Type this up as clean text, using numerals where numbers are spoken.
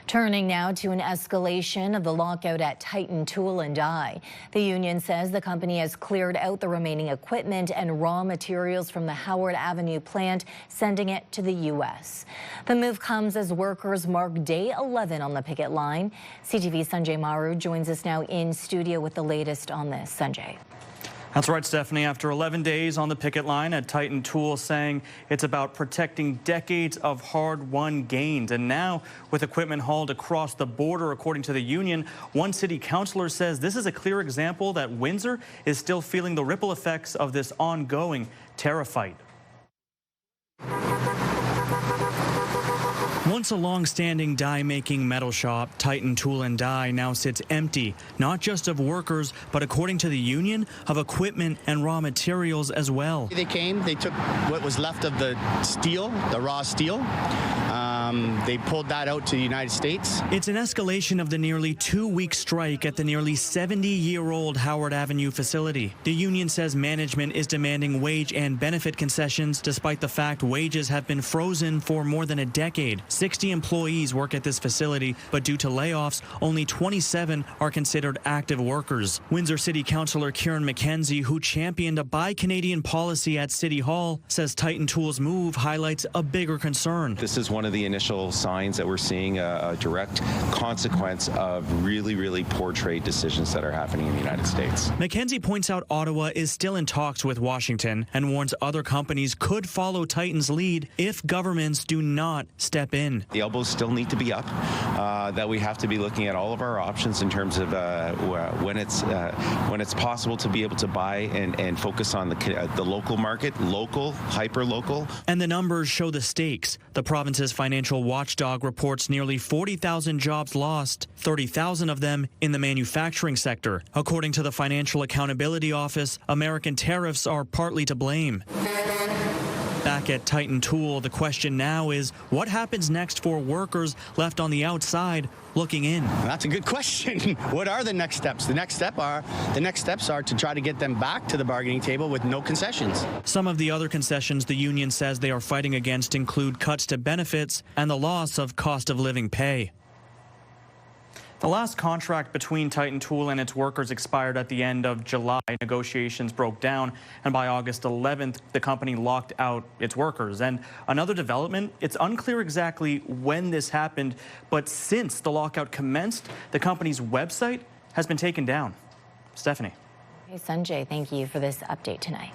Turning now to an escalation of the lockout at Titan Tool and Die. The union says the company has cleared out the remaining equipment and raw materials from the Howard Avenue plant, sending it to the U.S. The move comes as workers mark day 11 on the picket line. CTV's Sanjay Maru joins us now in studio with the latest on this. Sanjay. That's right, Stephanie. After 11 days on the picket line at Titan Tool, saying it's about protecting decades of hard-won gains. And now, with equipment hauled across the border, according to the union, one city councilor says this is a clear example that Windsor is still feeling the ripple effects of this ongoing tariff fight. Once a long-standing die-making metal shop, Titan Tool and Die now sits empty, not just of workers, but according to the union, of equipment and raw materials as well. They came, they took what was left of the steel, the raw steel. They pulled that out to the United States. It's an escalation of the nearly 2-week strike at the nearly 70-year-old Howard Avenue facility. The union says management is demanding wage and benefit concessions, despite the fact wages have been frozen for more than a decade. 60 employees work at this facility, but due to layoffs, only 27 are considered active workers. Windsor City Councilor Kieran McKenzie, who championed a Buy Canadian policy at City Hall, says Titan Tool's move highlights a bigger concern. This is one of the initial signs that we're seeing a direct consequence of really poor trade decisions that are happening in the United States. McKenzie points out Ottawa is still in talks with Washington and warns other companies could follow Titan's lead if governments do not step in. The elbows still need to be up, that we have to be looking at all of our options in terms of when it's possible to be able to buy and focus on the local market, local, hyper-local. And the numbers show the stakes. The province's financial watchdog reports nearly 40,000 jobs lost, 30,000 of them in the manufacturing sector. According to the Financial Accountability Office, American tariffs are partly to blame. Back at Titan Tool, the question now is what happens next for workers left on the outside looking in? That's a good question. What are the next steps? The next steps are to try to get them back to the bargaining table with no concessions. Some of the other concessions the union says they are fighting against include cuts to benefits and the loss of cost of living pay. The last contract between Titan Tool and its workers expired at the end of July. Negotiations broke down, and by August 11th, the company locked out its workers. And another development, it's unclear exactly when this happened, but since the lockout commenced, the company's website has been taken down. Stephanie. Hey, Sanjay, thank you for this update tonight.